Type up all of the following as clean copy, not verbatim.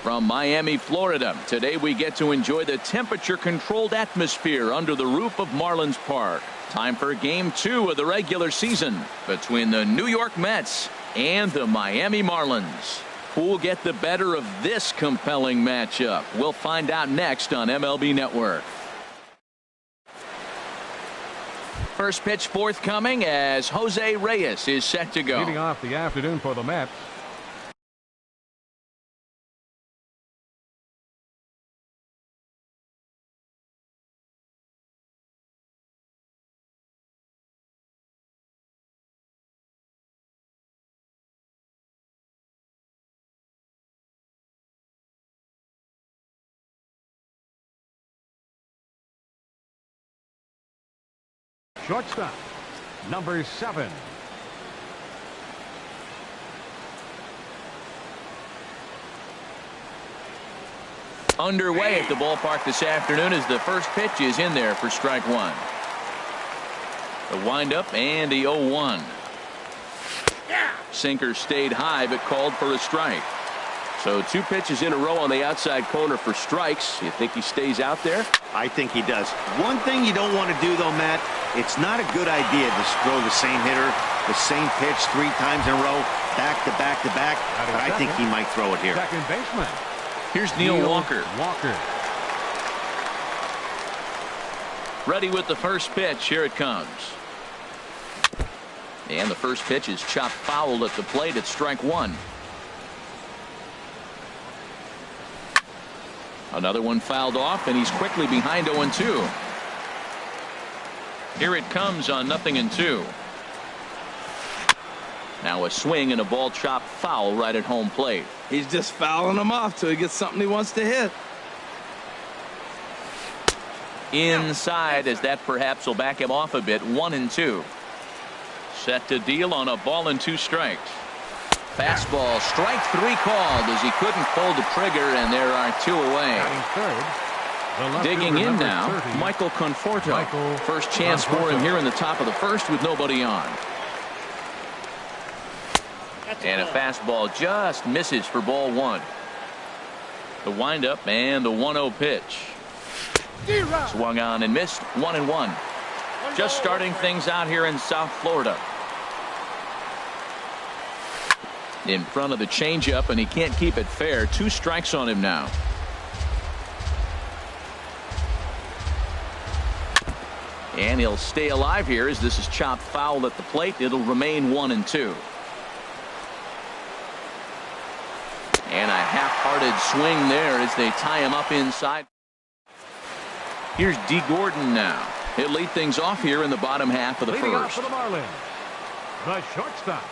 From Miami, Florida, today we get to enjoy the temperature-controlled atmosphere under the roof of Marlins Park. Time for Game 2 of the regular season between the New York Mets and the Miami Marlins. Who'll get the better of this compelling matchup? We'll find out next on MLB Network. First pitch forthcoming as Jose Reyes is set to go. Leading off the afternoon for the Mets. Shortstop, number 7. Underway at the ballpark this afternoon as the first pitch is in there for strike one. The windup and the 0-1. Sinker stayed high but called for a strike. So 2 pitches in a row on the outside corner for strikes. You think he stays out there? I think he does. One thing you don't want to do, though, Matt, it's not a good idea to throw the same hitter, the same pitch 3 times in a row, back to back to back. But I think he might throw it here. Second baseman. Here's Neil Walker. Ready with the first pitch. Here it comes. And the first pitch is chopped foul at the plate at strike 1. Another one fouled off, and he's quickly behind 0-2. Here it comes on 0-2. Now a swing and a ball chopped foul right at home plate. He's just fouling them off till he gets something he wants to hit. Inside, as that perhaps will back him off a bit. 1-2. Set to deal on a ball and 2 strikes. Fastball, strike 3 called as he couldn't pull the trigger, and there are 2 away. Digging in now, Michael Conforto. First chance for him here in the top of the first with nobody on. And a fastball just misses for ball 1. The windup and the 1-0 pitch. Swung on and missed. 1-1. Just starting things out here in South Florida. In front of the changeup, and he can't keep it fair. 2 strikes on him now. And he'll stay alive here as this is chopped foul at the plate. It'll remain 1-2. And a half-hearted swing there as they tie him up inside. Here's D. Gordon now. He'll lead things off here in the bottom half of the first. For the Marlins, the shortstop,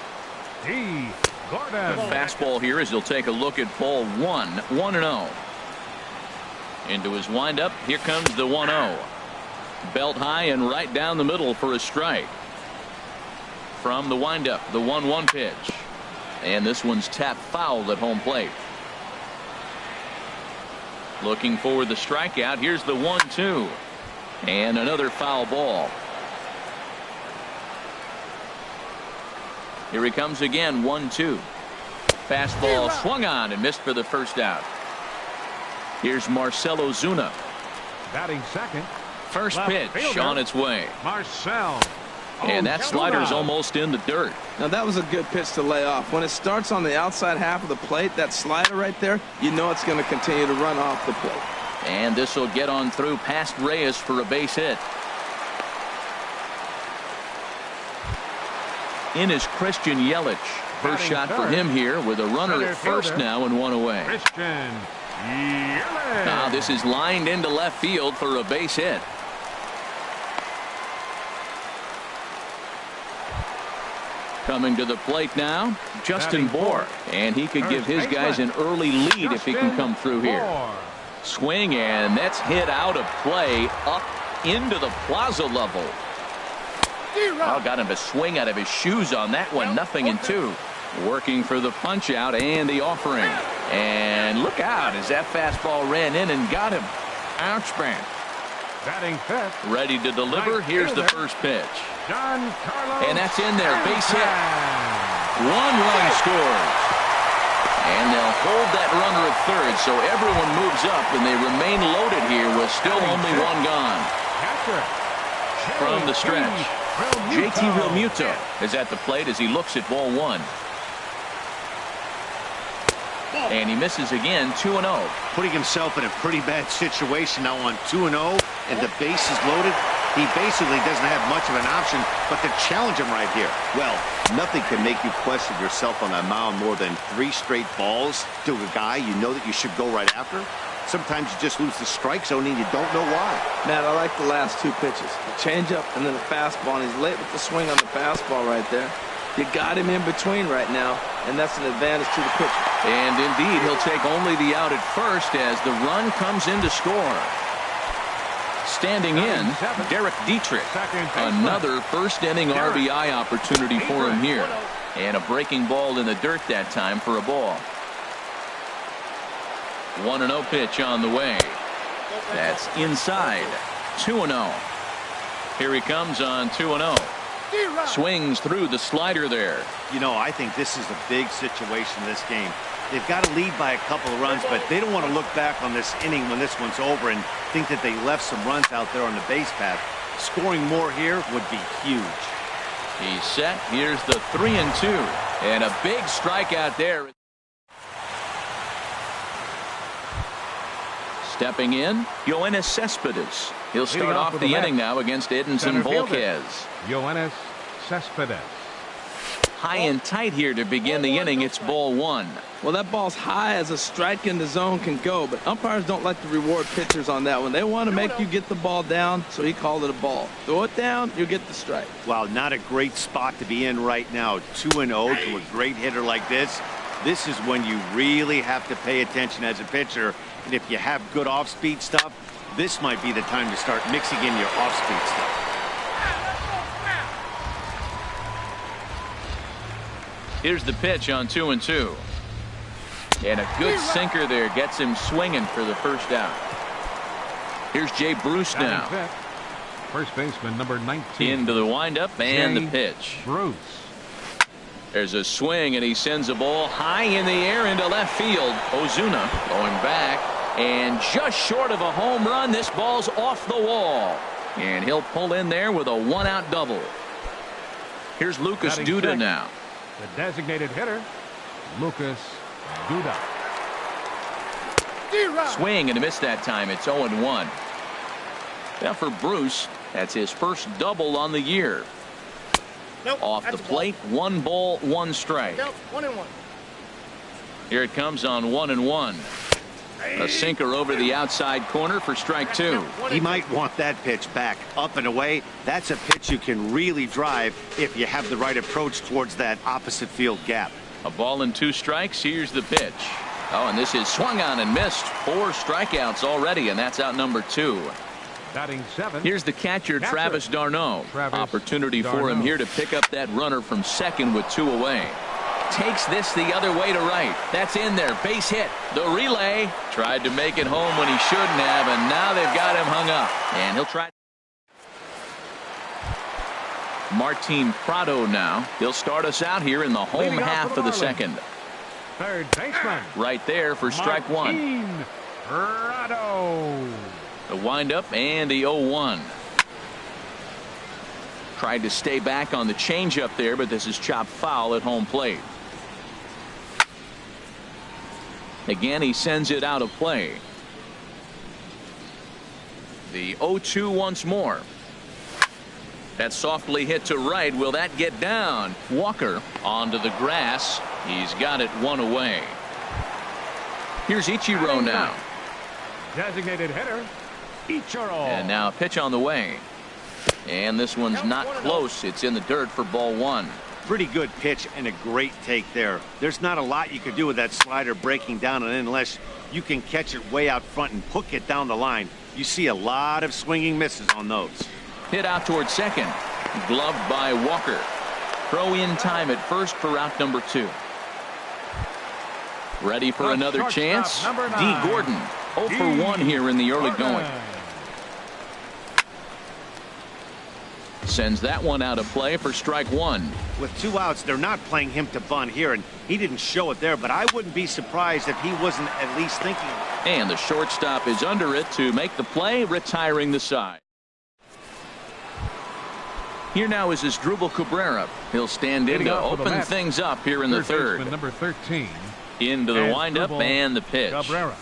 D. Gordon. The fastball here as he'll take a look at ball 1. 1-0. Into his windup. Here comes the 1-0. Belt high and right down the middle for a strike. From the windup, the 1-1 pitch. And this one's tapped foul at home plate. Looking for the strikeout. Here's the 1-2. And another foul ball. Here he comes again. 1-2. Fastball swung on and missed for the first out. Here's Marcell Ozuna. Batting second. First pitch on its way. Marcell. And that slider's almost in the dirt. Now that was a good pitch to lay off. When it starts on the outside half of the plate, that slider right there, you know it's going to continue to run off the plate. And this will get on through past Reyes for a base hit. In is Christian Yelich. First shot for him here with a runner at first now and 1 away. Christian Yelich. Now this is lined into left field for a base hit. Coming to the plate now, Justin Bour. And he could give his guys an early lead if he can come through here. Swing, and that's hit out of play up into the plaza level. Oh, got him to swing out of his shoes on that one. 0-2. Working for the punch out and the offering. And look out as that fastball ran in and got him. Ouch, man. Batting fifth. Ready to deliver. Here's the first pitch. Giancarlo. And that's in there. Base hit. 1 run scores. And they'll hold that runner at third, so everyone moves up, and they remain loaded here with still only one gone. From the stretch, JT Realmuto is at the plate as he looks at ball one. And he misses again, 2-0. Putting himself in a pretty bad situation now on 2-0, and the base is loaded. He basically doesn't have much of an option but to challenge him right here. Well, nothing can make you question yourself on that mound more than 3 straight balls to a guy you know that you should go right after. Sometimes you just lose the strike zone and you don't know why. Matt, I like the last 2 pitches. The changeup and then the fastball, and he's late with the swing on the fastball right there. You got him in between right now, and that's an advantage to the pitcher. And indeed, he'll take only the out at first as the run comes in to score. Standing in, Derek Dietrich. Another first-inning RBI opportunity for him here. And a breaking ball in the dirt that time for a ball. 1-0 pitch on the way. That's inside. 2-0. Here he comes on 2-0. Swings through the slider there. You know, I think this is a big situation in this game. They've got to lead by a couple of runs, but they don't want to look back on this inning when this one's over and think that they left some runs out there on the base path. Scoring more here would be huge. He's set. Here's the 3-2. And a big strikeout there. Stepping in, Yoenis Cespedes. He'll start off the inning now against Edinson Volquez. Yoenis Cespedes. High and tight here to begin the inning. It's ball one. Well, that ball's high as a strike in the zone can go, but umpires don't like to reward pitchers on that one. They want to make you get the ball down, so he called it a ball. Throw it down, you get the strike. Wow, not a great spot to be in right now. 2-0 to a great hitter like this. This is when you really have to pay attention as a pitcher. And if you have good off-speed stuff, this might be the time to start mixing in your off-speed stuff. Here's the pitch on 2-2. And a good sinker there gets him swinging for the first out. Here's Jay Bruce now. First baseman number 19. Into the windup and the pitch. Bruce. There's a swing and he sends a ball high in the air into left field. Ozuna going back and just short of a home run. This ball's off the wall. And he'll pull in there with a 1-out double. Here's Lucas Duda now. The designated hitter, Lucas Duda. Swing and a miss that time. It's 0-1. Now for Bruce, that's his first double on the year. Nope, off the plate, 1 ball, 1 strike. Nope, 1-1. Here it comes on 1-1. A sinker over the outside corner for strike 2. He might want that pitch back up and away. That's a pitch you can really drive if you have the right approach towards that opposite field gap. A ball and 2 strikes. Here's the pitch. Oh, and this is swung on and missed. 4 strikeouts already, and that's out number 2. Batting 7. Here's the catcher, Travis d'Arnaud. Opportunity for him here to pick up that runner from second with 2 away. Takes this the other way to right. That's in there. Base hit. The relay. Tried to make it home when he shouldn't have, and now they've got him hung up. And he'll try. Martin Prado now. He'll start us out here in the home half of the second. Third baseman. Right there for strike 1. Martin Prado. The windup and the 0-1. Tried to stay back on the changeup there, but this is chopped foul at home plate. Again, he sends it out of play. The 0-2 once more. That's softly hit to right. Will that get down? Walker onto the grass. He's got it 1 away. Here's Ichiro now. Designated hitter, Ichiro. And now a pitch on the way. And this one's not close. It's in the dirt for ball 1. Pretty good pitch and a great take there. There's not a lot you could do with that slider breaking down and in unless you can catch it way out front and hook it down the line. You see a lot of swinging misses on those. Hit out towards second. Gloved by Walker. Throw in time at first for out number 2. Ready for another chance? D. Gordon. 0 for 1 here in the early going. Sends that one out of play for strike one. With 2 outs, they're not playing him to bunt here, and he didn't show it there, but I wouldn't be surprised if he wasn't at least thinking. And the shortstop is under it to make the play, retiring the side. Here now is Asdrubal Cabrera. He'll stand in to open things up here in the third. Number 13. Into the windup and the pitch. Cabrera.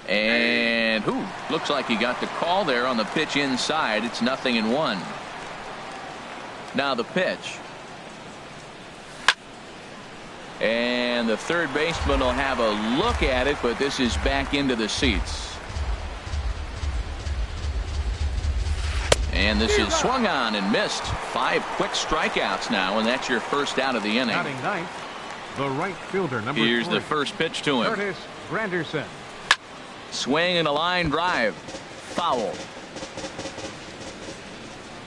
And looks like he got the call there on the pitch inside. It's 0-1. Now the pitch. And the third baseman will have a look at it, but this is back into the seats. And this is swung on and missed. 5 quick strikeouts now, and that's your first out of the inning. Batting ninth, the right fielder, number Here's 3. the first pitch to him. Curtis Granderson. Swing and a line drive. Foul.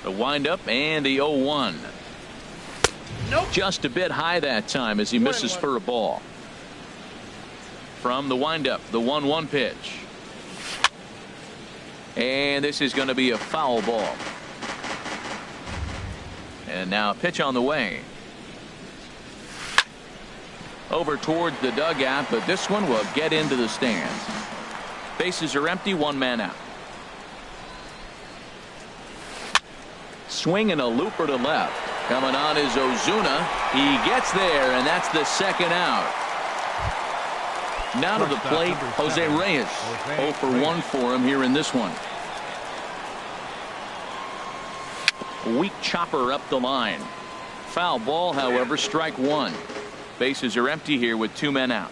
The windup and the 0-1. Nope. Just a bit high that time as he misses for a ball. From the windup, the 1-1 pitch. And this is going to be a foul ball. And now a pitch on the way. Over towards the dugout, but this one will get into the stands. Bases are empty, 1 man out. Swing and a looper to left. Coming on is Ozuna. He gets there, and that's the second out. Now to the plate, Jose Reyes. 0 for 1 for him here in this one. Weak chopper up the line. Foul ball, however, strike one. Bases are empty here with 2 men out.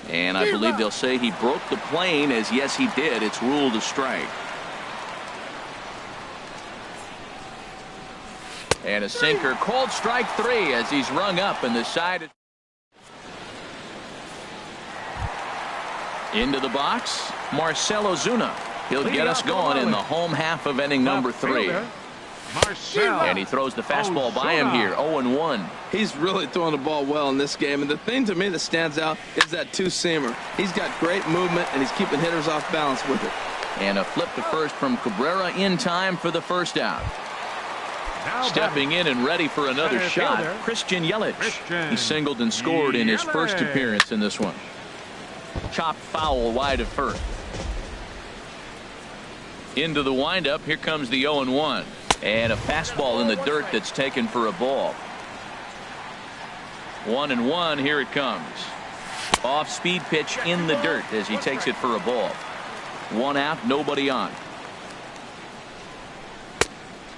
And I believe they'll say he broke the plane, as yes he did. It's ruled a strike. And a sinker, called strike 3 as he's rung up, and the side is into the box. Marcell Ozuna. He'll get us going in the home half of inning number 3. And he throws the fastball by him here. 0-1. He's really throwing the ball well in this game, and the thing to me that stands out is that two-seamer. He's got great movement, and he's keeping hitters off balance with it. And a flip to first from Cabrera in time for the first out. Stepping in and ready for another shot, Christian Yelich. He singled and scored in his first appearance in this one. Chopped foul wide of first. Into the windup. Here comes the 0-1. And a fastball in the dirt that's taken for a ball. 1-1. Here it comes. Off speed pitch in the dirt as he takes it for a ball. 1 out, nobody on.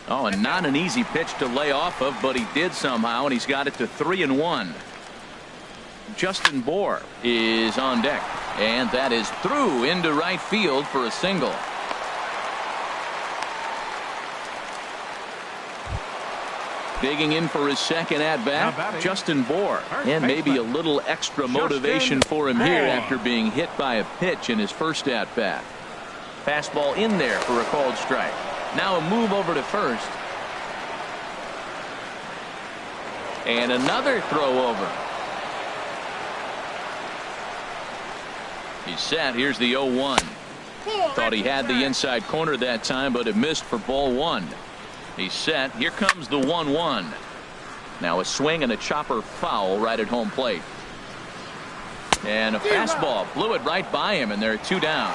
Oh, and not an easy pitch to lay off of, but he did somehow, and he's got it to 3-1. Justin Bour is on deck, and that is through into right field for a single. Digging in for his second at-bat, Justin Bour. And maybe a little extra motivation for him here after being hit by a pitch in his first at-bat. Fastball in there for a called strike. Now a move over to first. And another throw over. He's set. Here's the 0-1. Thought he had the inside corner that time, but it missed for ball 1. He's set. Here comes the 1-1. Now a swing and a chopper foul right at home plate. And a fastball blew it right by him, and there are 2 down.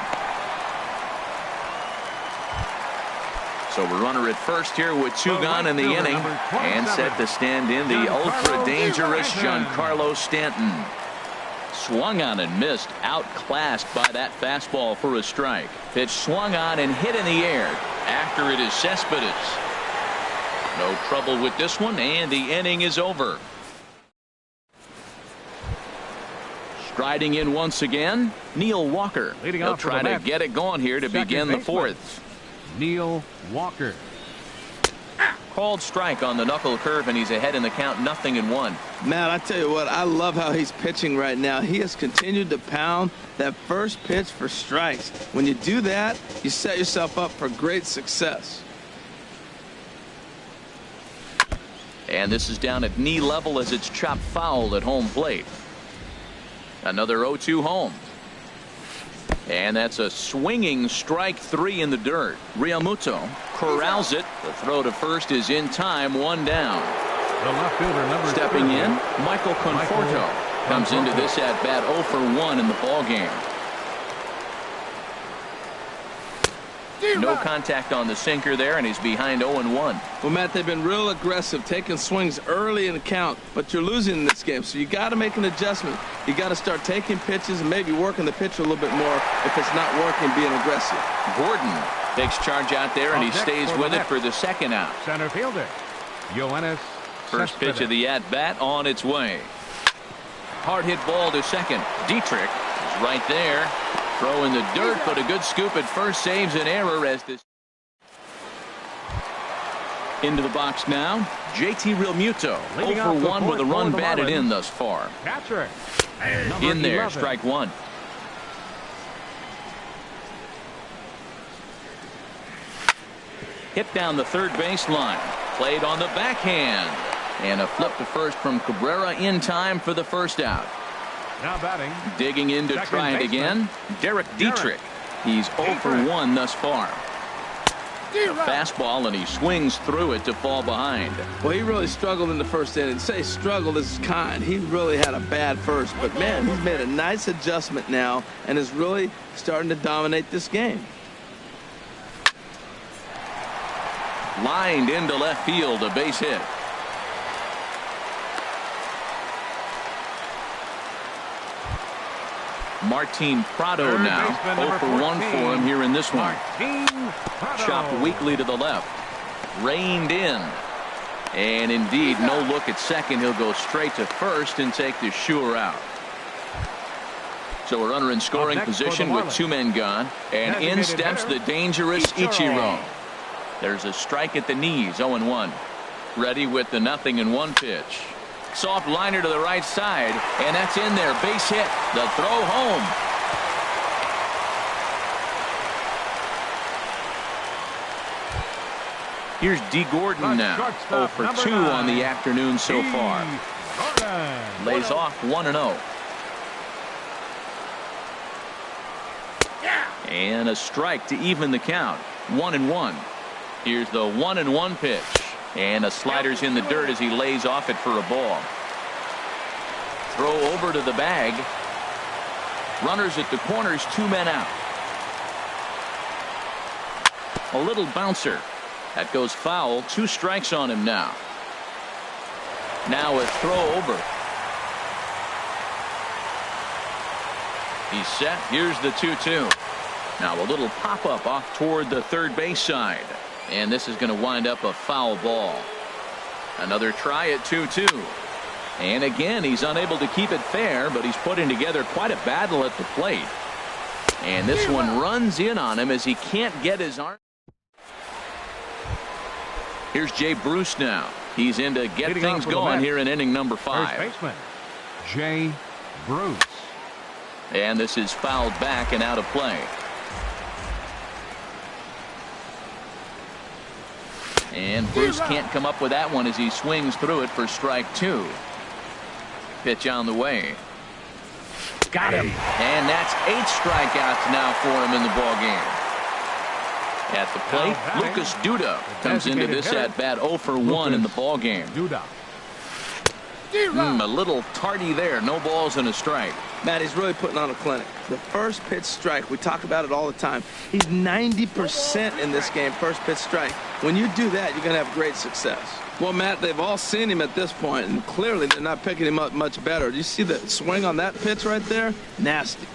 So we're runner at first here with 2 gone in the inning, and set to stand in the ultra dangerous Giancarlo Stanton. Swung on and missed, outclassed by that fastball for a strike. Pitch swung on and hit in the air. After it is Cespedes. No trouble with this one, and the inning is over. Striding in once again, Neil Walker. He'll try to get it going here to begin the 4th. Neil Walker. Called strike on the knuckle curve, and he's ahead in the count, 0-1. Matt, I tell you what, I love how he's pitching right now. He has continued to pound that first pitch for strikes. When you do that, you set yourself up for great success. And this is down at knee level as it's chopped foul at home plate. Another 0-2 home. And that's a swinging strike 3 in the dirt. Realmuto corrals it. The throw to first is in time, 1 down. The left fielder, number Stepping 30. in, Michael Conforto comes into this at bat 0 for 1 in the ball game. No contact on the sinker there, and he's behind 0-1. Well, Matt, they've been real aggressive, taking swings early in the count, but you're losing in this game, so you got to make an adjustment. You got to start taking pitches and maybe working the pitcher a little bit more if it's not working, being aggressive. Gordon takes charge out there, and he stays with it for the second out. Center fielder, Yoenis. First pitch of the at-bat on its way. Hard hit ball to second. Dietrich is right there. Throw in the dirt, but a good scoop at first saves an error as this. Into the box now, JT Realmuto. 0 for 1 with a run batted in thus far. Catcher. In there, strike 1. Hit down the third baseline. Played on the backhand. And a flip to first from Cabrera in time for the first out. Now batting. Digging in to try it again. Derek Dietrich. He's 0 for 1 thus far. A fastball, and he swings through it to fall behind. Well, he really struggled in the first inning. Say struggled is kind. He really had a bad first, but man, he's made a nice adjustment now and is really starting to dominate this game. Lined into left field, a base hit. Martin Prado now 0 for 1 for him here in this one. Chopped weakly to the left. Reined in. And indeed, no look at second. He'll go straight to first and take the sure out. So a runner in scoring position with 2 men gone. And in steps the dangerous Ichiro. There's a strike at the knees, 0-1. Ready with the 0-1 pitch. Soft liner to the right side, and that's in there. Base hit. The throw home. Here's D. Gordon now. 0 for 2 on the afternoon so far. Lays off 1-0. And a strike to even the count. 1-1. Here's the 1-1 pitch. And a slider's in the dirt as he lays off it for a ball. Throw over to the bag. Runners at the corners, 2 men out. A little bouncer. That goes foul. 2 strikes on him now. Now a throw over. He's set. Here's the 2-2. Now a little pop-up off toward the third base side. And this is going to wind up a foul ball. Another try at 2-2. And again, he's unable to keep it fair, but he's putting together quite a battle at the plate. And this one runs in on him as he can't get his arm. Here's Jay Bruce now. He's in to get things going here in inning number 5. First baseman, Jay Bruce. And this is fouled back and out of play. And Bruce can't come up with that one as he swings through it for strike 2. Pitch on the way. Got him. And that's 8 strikeouts now for him in the ball game. At the plate, Lucas Duda comes into this at bat 0 for 1 in the ball game. Duda. A little tardy there. No balls and a strike. Matt, he's really putting on a clinic. The first pitch strike, we talk about it all the time. He's 90% in this game, first pitch strike. When you do that, you're going to have great success. Well, Matt, they've all seen him at this point, and clearly they're not picking him up much better. Do you see the swing on that pitch right there? Nasty.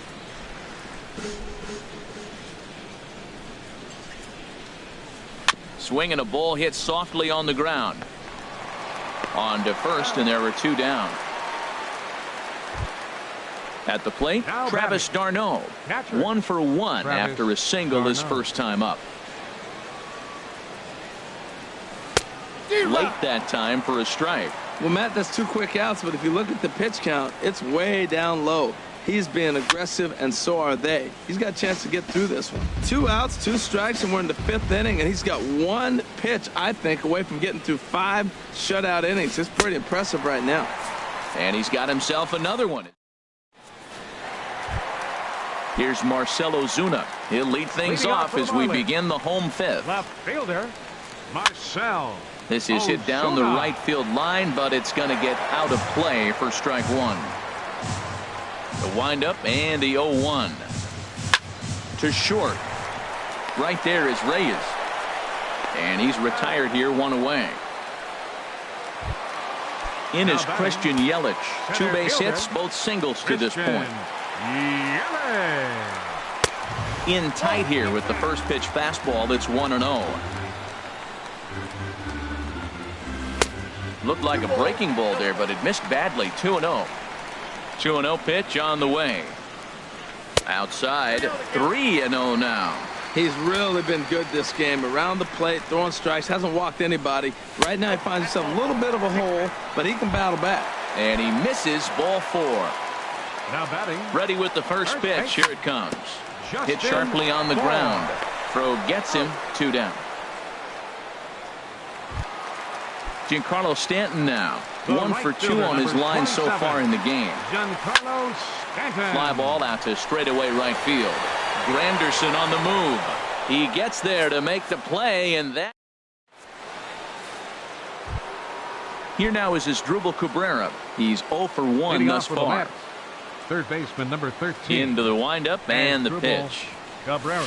Swing and a ball hit softly on the ground. On to first, and there were 2 down. At the plate, Travis d'Arnaud. 1 for 1 after a single his first time up. Late that time for a strike. Well, Matt, that's 2 quick outs, but if you look at the pitch count, it's way down low. He's being aggressive, and so are they. He's got a chance to get through this one. 2 outs, 2 strikes, and we're in the 5th inning, and he's got 1 pitch, I think, away from getting through 5 shutout innings. It's pretty impressive right now. And he's got himself another one. Here's Marcell Ozuna. He'll lead things off as we begin the home fifth. Left fielder, Marcell. This is hit down the right field line, but it's going to get out of play for strike one. The windup and the 0-1. To short. Right there is Reyes. And he's retired here, one away. In is Christian Yelich. 2 base hits, both singles to this point. In tight here with the first pitch fastball. It's 1-0. Looked like a breaking ball there, but it missed badly. 2-0. 2-0 pitch on the way. Outside. 3-0 now. He's really been good this game. Around the plate, throwing strikes, hasn't walked anybody. Right now he finds himself a little bit of a hole, but he can battle back. And he misses ball 4. Now batting. Ready with the first pitch. Here it comes. Hit sharply on the ground. Throw gets him. 2 down. Giancarlo Stanton now. 1 for 2 on his line so far in the game. Giancarlo Stanton. Fly ball out to straightaway right field. Granderson on the move. He gets there to make the play, and that. Here now is Asdrubal Cabrera. He's 0 for 1 thus far. Third baseman number 13. Into the windup and the pitch. Cabrera.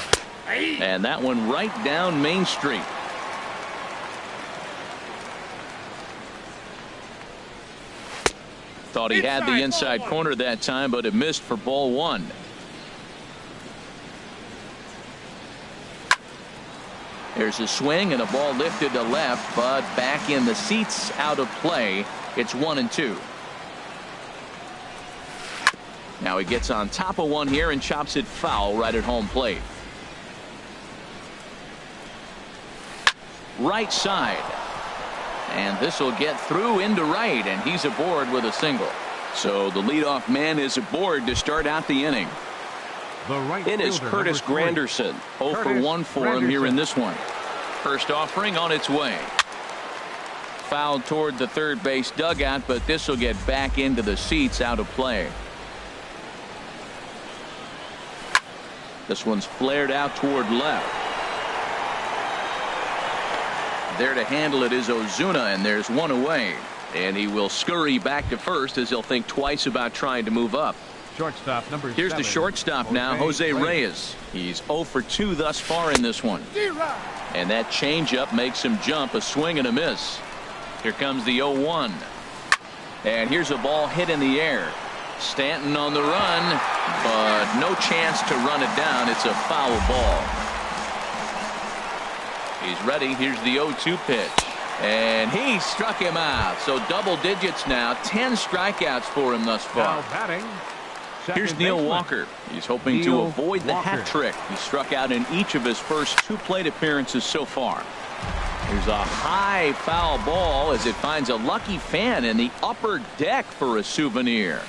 And that one right down Main Street. Thought he had the inside corner that time, but it missed for ball 1. There's a swing and a ball lifted to left, but back in the seats, out of play. It's 1-2. Now he gets on top of one here and chops it foul right at home plate. Right side. And this will get through into right, and he's aboard with a single. So the leadoff man is aboard to start out the inning. In is Curtis Granderson. 0 for 1 for him here in this one. First offering on its way. Fouled toward the third base dugout, but this will get back into the seats, out of play. This one's flared out toward left. There to handle it is Ozuna, and there's one away. And he will scurry back to first as he'll think twice about trying to move up. Shortstop number 7. Here's the shortstop now, Jose Reyes. He's 0 for 2 thus far in this one. And that changeup makes him jump. A swing and a miss. Here comes the 0-1. And here's a ball hit in the air. Stanton on the run, but no chance to run it down. It's a foul ball. He's ready. Here's the 0-2 pitch. And he struck him out. So double digits now. 10 strikeouts for him thus far. Now batting. Here's Neil Walker. He's hoping to avoid the hat trick. He struck out in each of his first 2 plate appearances so far. Here's a high foul ball as it finds a lucky fan in the upper deck for a souvenir.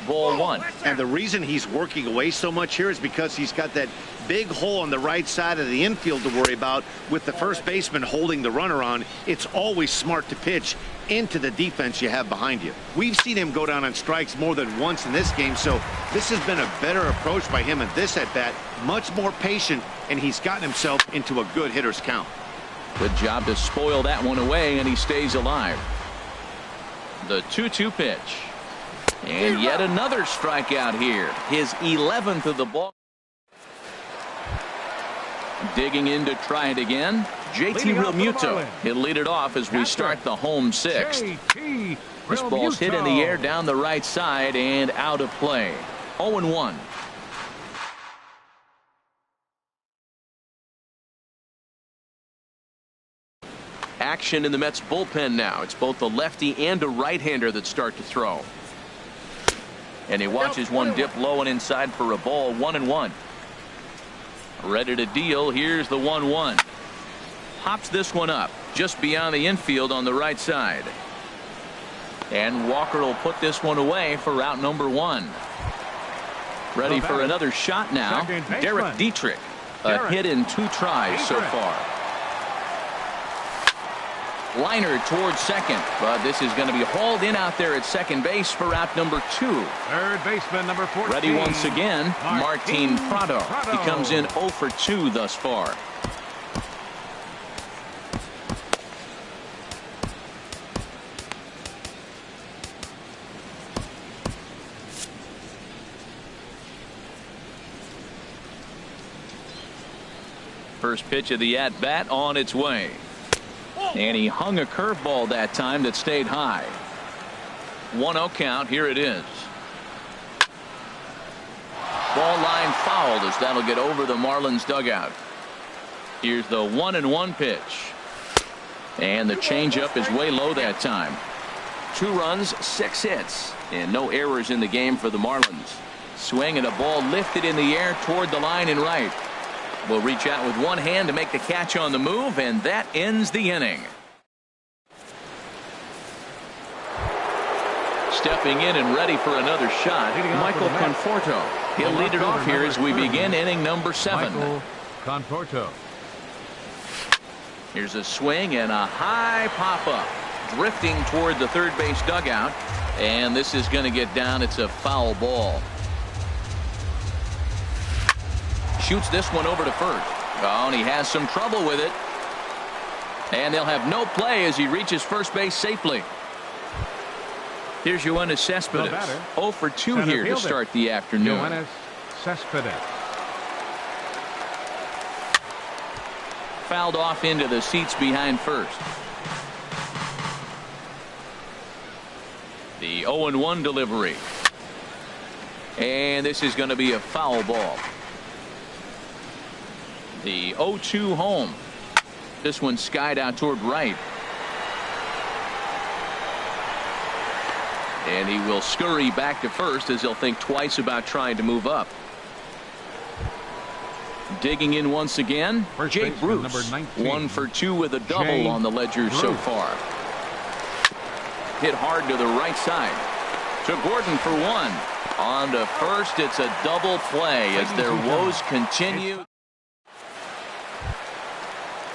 Ball 1. And the reason he's working away so much here is because he's got that big hole on the right side of the infield to worry about. With the first baseman holding the runner on, it's always smart to pitch into the defense you have behind you. We've seen him go down on strikes more than once in this game, so this has been a better approach by him at this at-bat. Much more patient, and he's gotten himself into a good hitter's count. Good job to spoil that one away, and he stays alive. The 2-2 pitch. And yet another strikeout here. His 11th of the ball. Digging in to try it again. JT Realmuto. He'll lead it off as we start the home 6th. This ball's hit in the air down the right side and out of play. 0-1. Action in the Mets bullpen now. It's both a lefty and a right-hander that start to throw. And he watches one dip low and inside for a ball. 1-1. Ready to deal. Here's the 1-1. Pops this one up just beyond the infield on the right side. And Walker will put this one away for route number 1. Ready for another shot now. Derek Dietrich. A hit in 2 tries so far. Liner towards second, but this is going to be hauled in out there at second base for out number 2. Third baseman, number 14. Ready once again, Martin Prado. He comes in 0 for 2 thus far. First pitch of the at-bat on its way. And he hung a curveball that time that stayed high. 1-0 count. Here it is. Ball line fouled as that'll get over the Marlins dugout. Here's the 1-1 pitch. And the changeup is way low that time. 2 runs, 6 hits, and no errors in the game for the Marlins. Swing and a ball lifted in the air toward the line and right. Will reach out with one hand to make the catch on the move, and that ends the inning. Stepping in and ready for another shot, Michael Conforto. He'll lead it off here as we begin inning number 7. Michael Conforto. Here's a swing and a high pop-up. Drifting toward the third base dugout, and this is going to get down. It's a foul ball. Shoots this one over to first. Oh, and he has some trouble with it. And they'll have no play as he reaches first base safely. Here's Yoenis Cespedes. 0 for 2 Center here to fielder, start the afternoon. Yoenis Cespedes. Fouled off into the seats behind first. The 0-1 delivery. And this is going to be a foul ball. The 0-2 home. This one skied out toward right. And he will scurry back to first as he'll think twice about trying to move up. Digging in once again, First Jake baseman, Bruce. number 19. 1 for 2 with a double Jake on the ledger so Bruce. far. Hit hard to the right side. To Gordon for 1. On to first. It's a double play as their woes continue.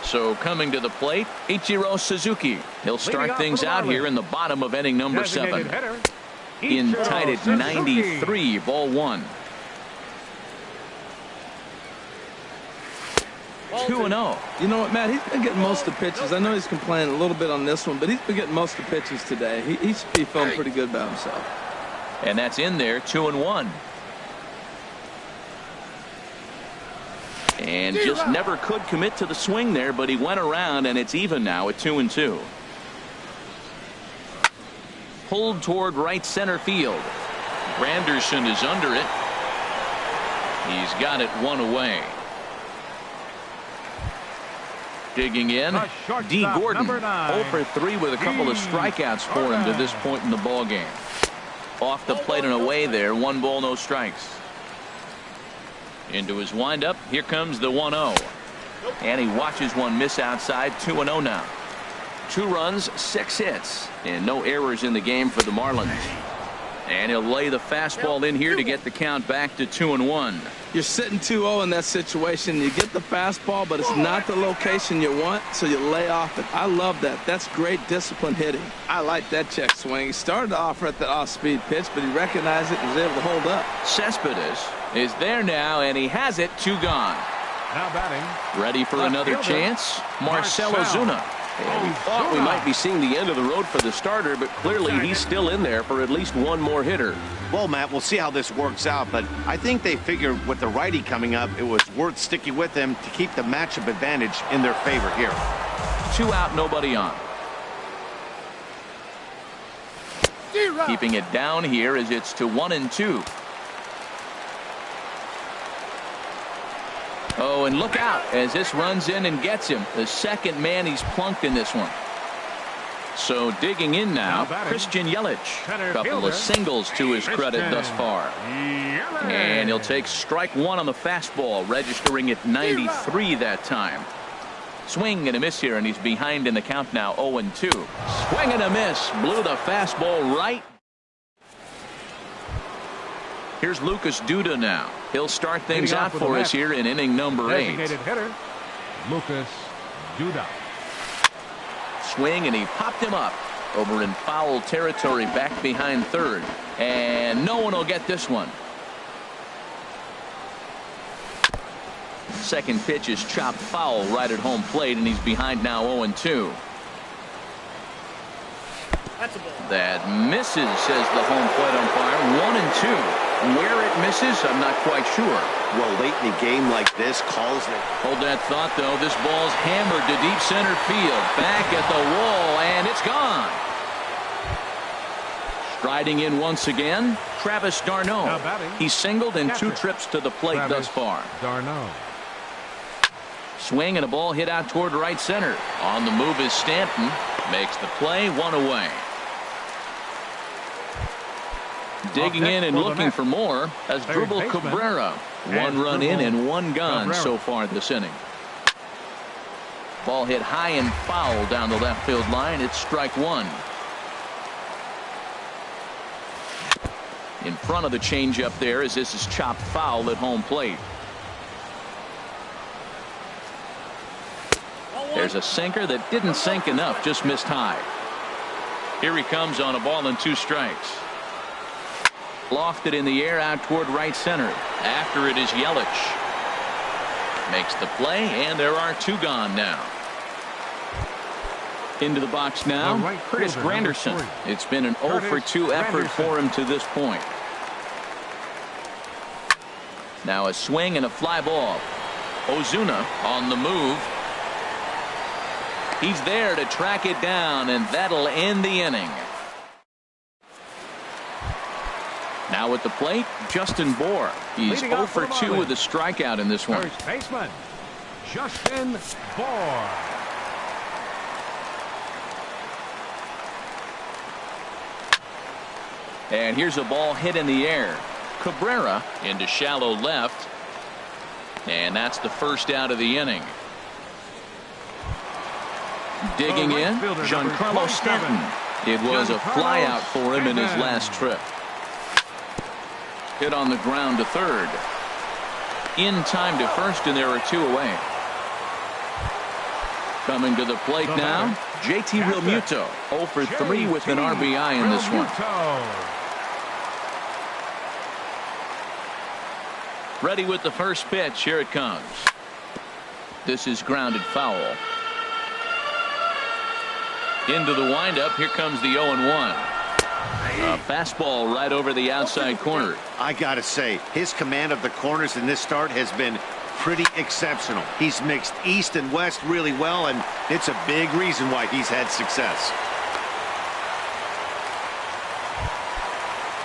So coming to the plate, Ichiro Suzuki. He'll start things out here in the bottom of inning number 7. Hitter, In Ichiro tied at Suzuki. 93, ball 1. 2-0. You know what, Matt? He's been getting most of the pitches. I know he's complaining a little bit on this one, but he's been getting most of the pitches today. He should be feeling pretty good about himself. And that's in there, 2-1. And just never could commit to the swing there, but he went around, and it's even now at 2-2. Pulled toward right center field. Granderson is under it. He's got it 1 away. Digging in, D. Gordon, 0 for 3 with a couple of strikeouts for him to this point in the ball game. Off the plate and away there, 1 ball, no strikes. Into his windup, here comes the 1-0. And he watches one miss outside, 2-0 now. 2 runs, 6 hits, and no errors in the game for the Marlins. And he'll lay the fastball in here to get the count back to 2-1. You're sitting 2-0 in that situation. You get the fastball, but it's not the location you want, so you lay off it. I love that. That's great disciplined hitting. I like that check swing. He started to offer at the off-speed pitch, but he recognized it and was able to hold up. Cespedes is there now, and he has it. 2 gone. Now batting. Ready for another chance? Marcell Ozuna. And we thought we might be seeing the end of the road for the starter, but clearly he's still in there for at least 1 more hitter. Well, Matt, we'll see how this works out, but I think they figured with the righty coming up, it was worth sticking with them to keep the matchup advantage in their favor here. 2 out, nobody on. Keeping it down here as it's to 1-2. Oh, and look out as this runs in and gets him. The second man he's plunked in this one. So digging in now, Christian Yelich. A couple of singles to his credit thus far. And he'll take strike 1 on the fastball, registering at 93 that time. Swing and a miss here, and he's behind in the count now, 0-2. Swing and a miss. Blew the fastball right. Here's Lucas Duda now. He'll start things out for us here in inning number 8. Designated hitter, Lucas Duda. Swing, and he popped him up over in foul territory back behind third. And no one will get this one. Second pitch is chopped foul right at home plate, and he's behind now 0-2. That misses, says the home plate umpire. 1-2. Where it misses, I'm not quite sure. Well, late in a game like this, calls it. Hold that thought, though. This ball's hammered to deep center field. Back at the wall, and it's gone. Striding in once again, Travis d'Arnaud. He's singled in 2 trips to the plate thus far. d'Arnaud. Swing and a ball hit out toward right center. On the move is Stanton. Makes the play, 1 away. Digging in and looking for more as Dribble Cabrera. 1 run in and 1 gone so far this inning. Ball hit high and foul down the left field line. It's strike 1. In front of the changeup there as this is chopped foul at home plate. There's a sinker that didn't sink enough, just missed high. Here he comes on a ball and 2 strikes. Lofted in the air out toward right center. After it is Yelich. Makes the play, and there are 2 gone now. Into the box now, Curtis Granderson. It's been an 0-for-2 effort for him to this point. Now a swing and a fly ball. Ozuna on the move. He's there to track it down, and that'll end the inning. Now at the plate, Justin Bour. He's 0-for-2 with a strikeout in this one. First baseman, Justin Bour. And here's a ball hit in the air. Cabrera into shallow left. And that's the first out of the inning. Digging in, Giancarlo Stanton. It was a flyout for him in his last trip. Hit on the ground to third. In time to first, and there are 2 away. Coming to the plate now, JT Realmuto. 0-for-3 with an RBI in this one. Ready with the first pitch. Here it comes. This is grounded foul. Into the windup. Here comes the 0-1. A fastball right over the outside corner. I gotta say, his command of the corners in this start has been pretty exceptional. He's mixed east and west really well, and it's a big reason why he's had success.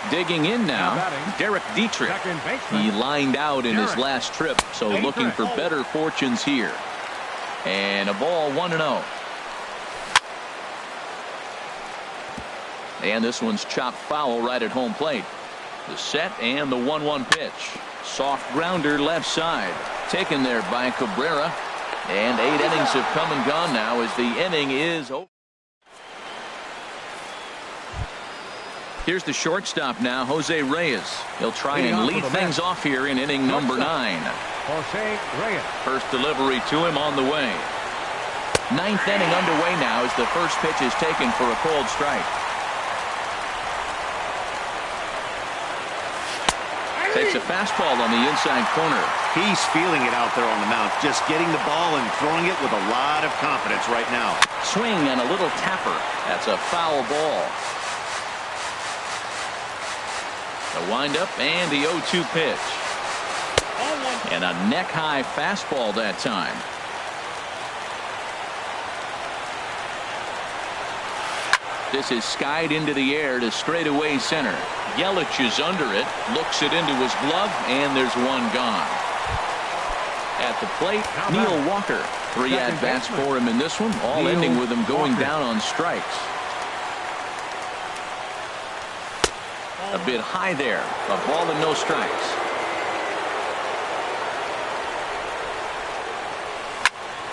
Digging in now, Derek Dietrich. He lined out in his last trip, so looking for better fortunes here. And a ball, 1-0. And this one's chopped foul right at home plate. The set and the 1-1 pitch. Soft grounder left side. Taken there by Cabrera. And 8 innings have come and gone now as the inning is over. Here's the shortstop now, Jose Reyes. He'll try and lead things off here in inning number 9. Jose Reyes. First delivery to him on the way. 9th inning underway now as the first pitch is taken for a cold strike. Takes a fastball on the inside corner. He's feeling it out there on the mound, just getting the ball and throwing it with a lot of confidence right now. Swing and a little tapper. That's a foul ball. The windup and the 0-2 pitch. And a neck-high fastball that time. This is skied into the air to straightaway center. Yelich is under it, looks it into his glove, and there's 1 gone. At the plate, Neil Walker. 3 at-bats for him in this one, all ending with him going down on strikes. A bit high there, a ball and no strikes.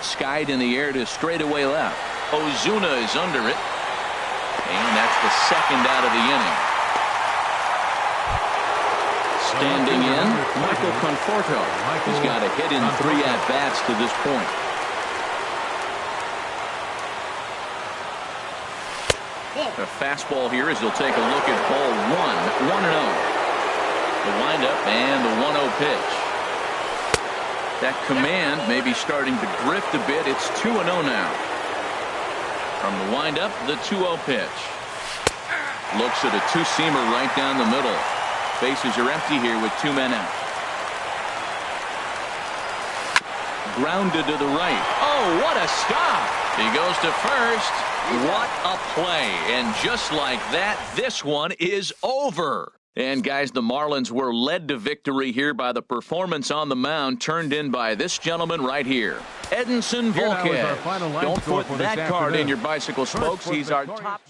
Skied in the air to straightaway left. Ozuna is under it. And that's the second out of the inning. Standing in, Michael Conforto. He's got a hit in 3 at-bats to this point. A fastball here as he'll take a look at ball 1, 1-0. The windup and the 1-0 pitch. That command may be starting to drift a bit. It's 2-0 now. From the windup, the 2-0 pitch. Looks at a two-seamer right down the middle. Bases are empty here with 2 men out. Grounded to the right. Oh, what a stop! He goes to first. What a play. And just like that, this one is over. And guys, the Marlins were led to victory here by the performance on the mound turned in by this gentleman right here, Edinson Volquez. Don't put that card in your bicycle spokes. He's our top.